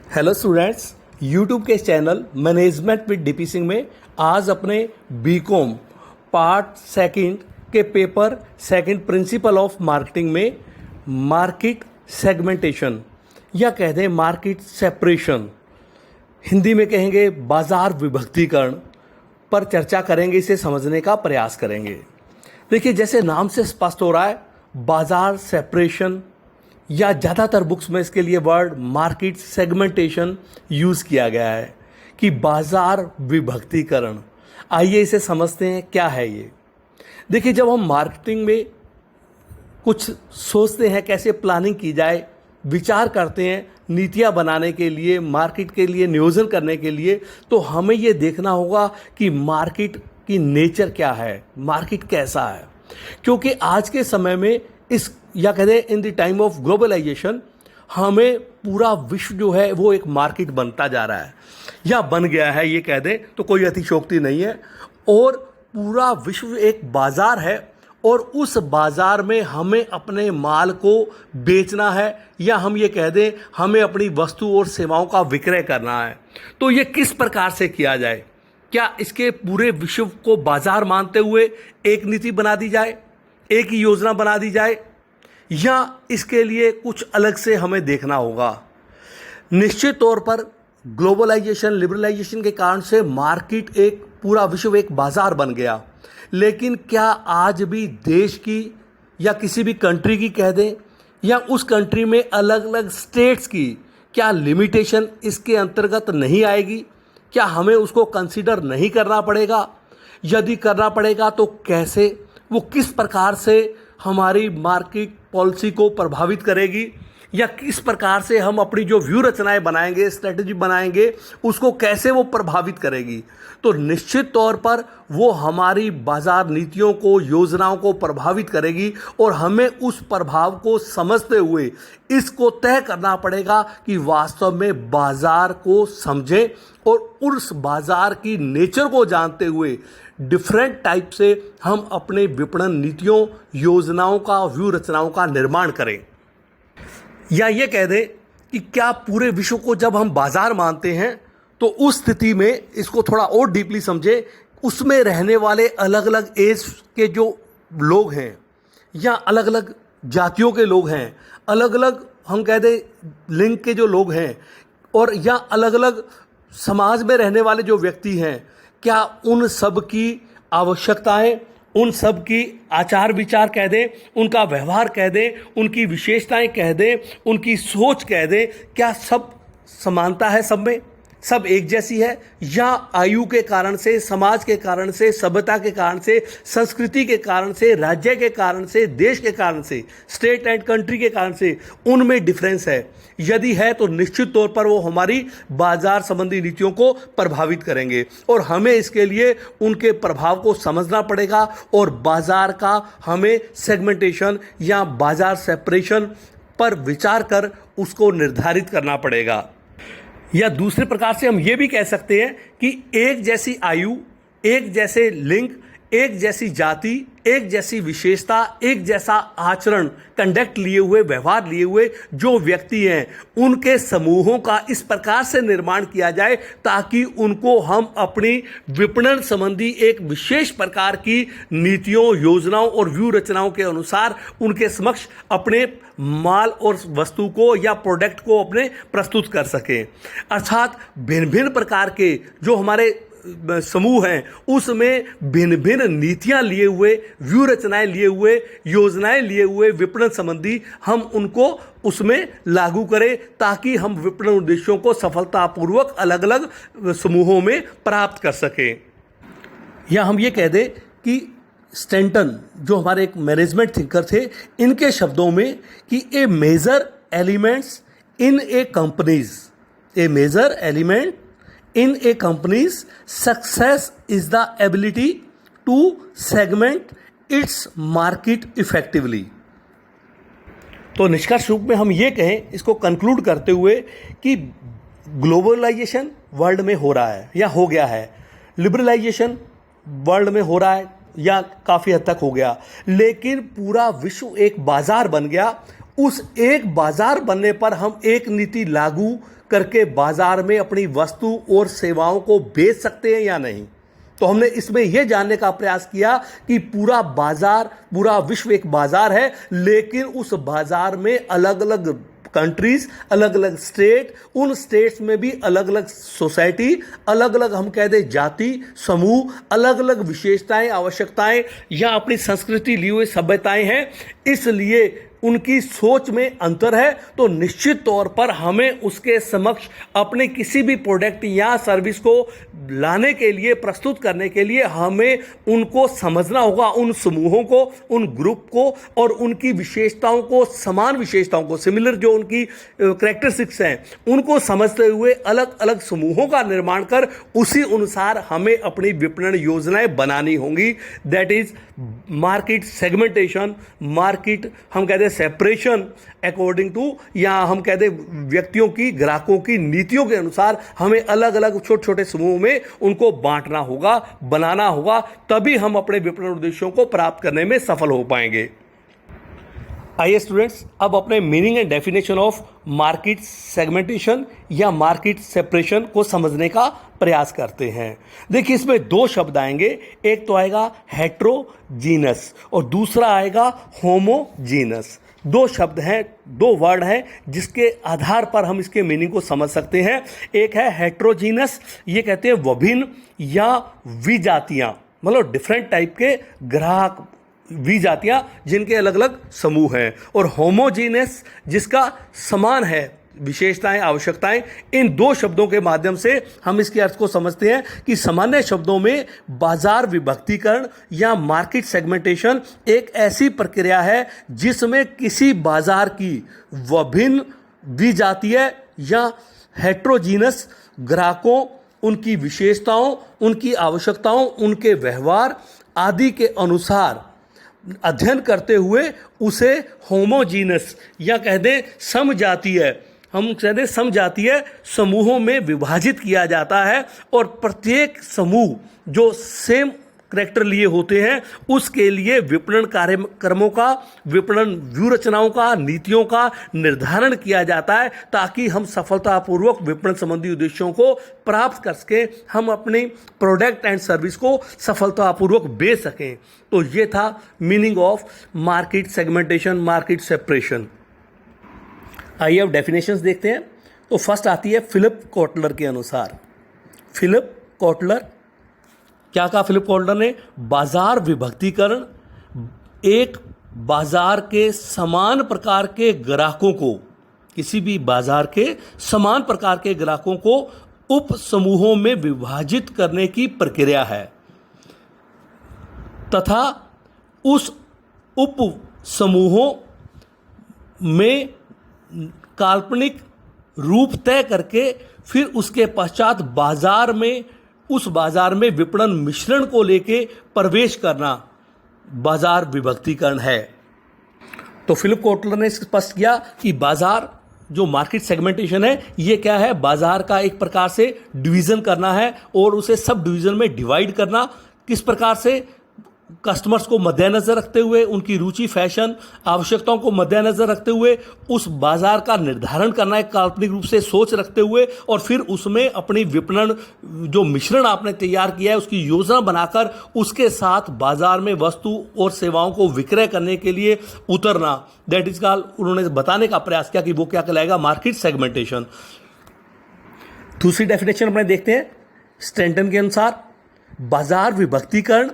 Hello students, YouTube के channel management with DP Singh में आज अपने बीकॉम पार्ट सेकंड के paper second principle of marketing में मार्केट सेगमेंटेशन या कह दें मार्केट सेपरेशन, हिंदी में कहेंगे बाजार विभक्तिकरण पर चर्चा करेंगे। इसे समझने का प्रयास करेंगे। देखिए, जैसे नाम से स्पष्ट हो रहा है, बाजार सेपरेशन या ज़्यादातर बुक्स में इसके लिए वर्ड मार्केट सेगमेंटेशन यूज़ किया गया है कि बाजार विभक्तिकरण। आइए इसे समझते हैं, क्या है ये। देखिए, जब हम मार्केटिंग में कुछ सोचते हैं कैसे प्लानिंग की जाए, विचार करते हैं नीतियाँ बनाने के लिए, मार्केट के लिए नियोजन करने के लिए, तो हमें ये देखना होगा कि मार्केट की नेचर क्या है, मार्केट कैसा है। क्योंकि आज के समय में इस या कहते हैं in the time of globalisation हमें पूरा विश्व जो है वो एक मार्केट बनता जा रहा है या बन गया है, ये कह दें तो कोई अतिशयोक्ति नहीं है। और पूरा विश्व एक बाजार है और उस बाजार में हमें अपने माल को बेचना है या हम ये कह दें हमें अपनी वस्तु और सेवाओं का विक्रय करना है। तो ये किस प्रकार से किया जाए? क्या इसके पूरे विश्व को बाजार मानते हुए एक नीति बना दी जाए, एक ही योजना बना दी जाए, या इसके लिए कुछ अलग से हमें देखना होगा? निश्चित तौर पर ग्लोबलाइजेशन, लिबरलाइजेशन के कारण से मार्केट एक पूरा विश्व एक बाजार बन गया। लेकिन क्या आज भी देश की या किसी भी कंट्री की कह दें या उस कंट्री में अलग अलग स्टेट्स की क्या लिमिटेशन इसके अंतर्गत नहीं आएगी? क्या हमें उसको कंसीडर नहीं करना पड़ेगा? यदि करना पड़ेगा तो कैसे, वो किस प्रकार से हमारी मार्केट पॉलिसी को प्रभावित करेगी, या किस प्रकार से हम अपनी जो व्यू रचनाएं बनाएंगे, स्ट्रेटजी बनाएंगे, उसको कैसे वो प्रभावित करेगी? तो निश्चित तौर पर वो हमारी बाजार नीतियों को, योजनाओं को प्रभावित करेगी और हमें उस प्रभाव को समझते हुए इसको तय करना पड़ेगा कि वास्तव में बाजार को समझें और उस बाजार की नेचर को जानते हुए डिफरेंट टाइप से हम अपने विपणन नीतियों, योजनाओं का, व्यू रचनाओं का निर्माण करें। या ये कह दें कि क्या पूरे विश्व को जब हम बाजार मानते हैं तो उस स्थिति में इसको थोड़ा और डीपली समझें, उसमें रहने वाले अलग अलग एज के जो लोग हैं या अलग अलग जातियों के लोग हैं, अलग अलग हम कह दें लिंग के जो लोग हैं, और या अलग अलग समाज में रहने वाले जो व्यक्ति हैं, क्या उन सब की आवश्यकताएं, उन सब की आचार विचार कह दें, उनका व्यवहार कह दें, उनकी विशेषताएं कह दें, उनकी सोच कह दें, क्या सब समानता है सब में, सब एक जैसी है? या आयु के कारण से, समाज के कारण से, सभ्यता के कारण से, संस्कृति के कारण से, राज्य के कारण से, देश के कारण से, स्टेट एंड कंट्री के कारण से उनमें डिफरेंस है? यदि है तो निश्चित तौर पर वो हमारी बाजार संबंधी नीतियों को प्रभावित करेंगे और हमें इसके लिए उनके प्रभाव को समझना पड़ेगा और बाजार का हमें सेगमेंटेशन या बाजार सेपरेशन पर विचार कर उसको निर्धारित करना पड़ेगा। या दूसरे प्रकार से हम ये भी कह सकते हैं कि एक जैसी आयु, एक जैसे लिंग, एक जैसी जाति, एक जैसी विशेषता, एक जैसा आचरण, कंडक्ट लिए हुए, व्यवहार लिए हुए जो व्यक्ति हैं, उनके समूहों का इस प्रकार से निर्माण किया जाए ताकि उनको हम अपनी विपणन संबंधी एक विशेष प्रकार की नीतियों, योजनाओं और व्यू रचनाओं के अनुसार उनके समक्ष अपने माल और वस्तु को या प्रोडक्ट को अपने प्रस्तुत कर सकें। अर्थात भिन्न भिन्न प्रकार के जो हमारे समूह हैं उसमें भिन्न भिन्न नीतियां लिए हुए, व्यू रचनाएं लिए हुए, योजनाएं लिए हुए विपणन संबंधी हम उनको उसमें लागू करें ताकि हम विपणन उद्देश्यों को सफलतापूर्वक अलग अलग समूहों में प्राप्त कर सकें। या हम ये कह दें कि स्टैंटन जो हमारे एक मैनेजमेंट थिंकर थे, इनके शब्दों में कि a major elements in a companies, a major element in a company's success is the ability to segment its market effectively। तो निष्कर्ष रूप में हम ये कहें, इसको कंक्लूड करते हुए, कि ग्लोबलाइजेशन वर्ल्ड में हो रहा है या हो गया है, लिबरलाइजेशन वर्ल्ड में हो रहा है या काफ़ी हद तक हो गया, लेकिन पूरा विश्व एक बाजार बन गया। उस एक बाजार बनने पर हम एक नीति लागू करके बाजार में अपनी वस्तु और सेवाओं को बेच सकते हैं या नहीं। तो हमने इसमें यह जानने का प्रयास किया कि पूरा बाजार, पूरा विश्व एक बाजार है, लेकिन उस बाजार में अलग अलग कंट्रीज, अलग अलग स्टेट, उन स्टेट्स में भी अलग अलग सोसाइटी, अलग अलग हम कह दें जाति समूह, अलग अलग विशेषताएं, आवश्यकताएं या अपनी संस्कृति ली हुई सभ्यताएं हैं, इसलिए उनकी सोच में अंतर है। तो निश्चित तौर पर हमें उसके समक्ष अपने किसी भी प्रोडक्ट या सर्विस को लाने के लिए, प्रस्तुत करने के लिए हमें उनको समझना होगा, उन समूहों को, उन ग्रुप को और उनकी विशेषताओं को, समान विशेषताओं को, सिमिलर जो उनकी कैरेक्टरिस्टिक्स हैं उनको समझते हुए अलग अलग समूहों का निर्माण कर उसी अनुसार हमें अपनी विपणन योजनाएं बनानी होंगी। That is market segmentation, market हम कहते हैं सेपरेशन अकॉर्डिंग टू, या हम कहते हैं व्यक्तियों की, ग्राहकों की नीतियों के अनुसार हमें अलग अलग छोटे छोटे समूहों में उनको बांटना होगा, बनाना होगा, तभी हम अपने विपणन उद्देश्यों को प्राप्त करने में सफल हो पाएंगे। आइए स्टूडेंट्स, अब अपने meaning and definition of market segmentation या मार्केट सेपरेशन को समझने का प्रयास करते हैं। देखिए, इसमें दो शब्द आएंगे, एक तो आएगा हेट्रोजीनस और दूसरा आएगा होमोजीनस। दो शब्द हैं, दो वर्ड हैं जिसके आधार पर हम इसके मीनिंग को समझ सकते हैं। एक है हेट्रोजीनस, ये कहते हैं विभिन्न या विजातियां, मतलब डिफरेंट टाइप के ग्राहक, विजातियां जिनके अलग अलग समूह हैं। और होमोजीनस जिसका समान है विशेषताएं, आवश्यकताएं। इन दो शब्दों के माध्यम से हम इसके अर्थ को समझते हैं कि सामान्य शब्दों में बाजार विभक्तीकरण या मार्केट सेगमेंटेशन एक ऐसी प्रक्रिया है जिसमें किसी बाजार की विभिन्न, विजातीय या हेट्रोजीनस ग्राहकों, उनकी विशेषताओं, उनकी आवश्यकताओं, उनके व्यवहार आदि के अनुसार अध्ययन करते हुए उसे होमोजीनस या कह दें समजातीय, हम कह दें समजातीय समूहों में विभाजित किया जाता है। और प्रत्येक समूह जो सेम करैक्टर लिए होते हैं उसके लिए विपणन कार्यक्रमों का, विपणन व्यूह रचनाओं का, नीतियों का निर्धारण किया जाता है ताकि हम सफलतापूर्वक विपणन संबंधी उद्देश्यों को प्राप्त कर सकें, हम अपनी प्रोडक्ट एंड सर्विस को सफलतापूर्वक बेच सकें। तो ये था meaning of market segmentation, market separation. आइए अब डेफिनेशंस देखते हैं। तो फर्स्ट आती है फिलिप कोटलर के अनुसार। फिलिप कोटलर, क्या कहा फिलिप कोटलर ने? बाजार विभक्तीकरण एक बाजार के समान प्रकार के ग्राहकों को, किसी भी बाजार के समान प्रकार के ग्राहकों को उप समूहों में विभाजित करने की प्रक्रिया है तथा उस उप समूहों में काल्पनिक रूप तय करके फिर उसके पश्चात बाजार में, उस बाजार में विपणन मिश्रण को लेके प्रवेश करना बाजार विभक्तीकरण है। तो फिलिप कोटलर ने स्पष्ट किया कि बाजार जो मार्केट सेगमेंटेशन है ये क्या है? बाजार का एक प्रकार से डिवीजन करना है और उसे सब डिवीजन में डिवाइड करना। किस प्रकार से? कस्टमर्स को मद्देनजर रखते हुए, उनकी रुचि, फैशन, आवश्यकताओं को मद्देनजर रखते हुए उस बाजार का निर्धारण करना है, काल्पनिक रूप से सोच रखते हुए, और फिर उसमें अपनी विपणन जो मिश्रण आपने तैयार किया है उसकी योजना बनाकर उसके साथ बाजार में वस्तु और सेवाओं को विक्रय करने के लिए उतरना। दैट इज कॉल्ड, उन्होंने बताने का प्रयास किया कि वो क्या कहलाएगा? Market segmentation. दूसरी डेफिनेशन अपने देखते हैं स्टैंटन के अनुसार। बाजार विभक्तीकरण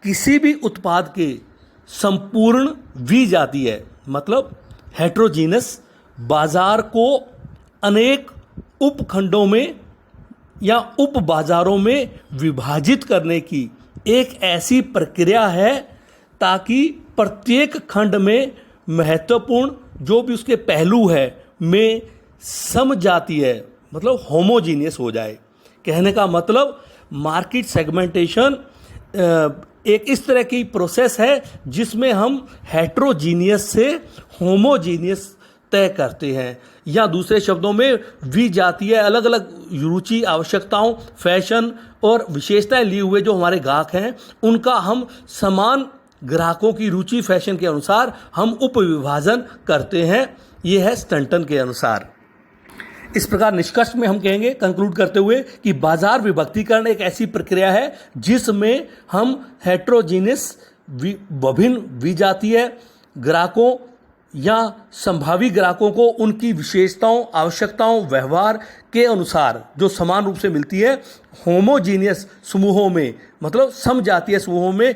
किसी भी उत्पाद के संपूर्ण विजातीय, मतलब हेट्रोजीनस बाजार को अनेक उपखंडों में या उप बाजारों में विभाजित करने की एक ऐसी प्रक्रिया है ताकि प्रत्येक खंड में महत्वपूर्ण जो भी उसके पहलू है में समजातीय, मतलब होमोजीनियस हो जाए। कहने का मतलब मार्केट सेगमेंटेशन एक इस तरह की प्रोसेस है जिसमें हम हेट्रोजीनियस से होमोजीनियस तय करते हैं, या दूसरे शब्दों में विजातीय अलग अलग रुचि, आवश्यकताओं, फैशन और विशेषताएं लिए हुए जो हमारे ग्राहक हैं उनका हम समान ग्राहकों की रुचि, फैशन के अनुसार हम उप विभाजन करते हैं। यह है स्टैंटन के अनुसार। इस प्रकार निष्कर्ष में हम कहेंगे कंक्लूड करते हुए कि बाजार विभक्तीकरण एक ऐसी प्रक्रिया है जिसमें हम हेट्रोजीनियस विभिन्न विजातीय ग्राहकों या संभावी ग्राहकों को उनकी विशेषताओं, आवश्यकताओं, व्यवहार के अनुसार जो समान रूप से मिलती है, होमोजीनियस समूहों में मतलब समजातीय समूहों में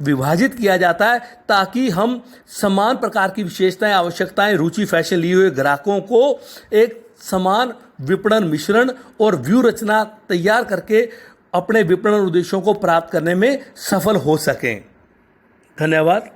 विभाजित किया जाता है ताकि हम समान प्रकार की विशेषताएं, आवश्यकताएं, रुचि, फैशन लिए हुए ग्राहकों को एक समान विपणन मिश्रण और व्यू रचना तैयार करके अपने विपणन उद्देश्यों को प्राप्त करने में सफल हो सकें। धन्यवाद।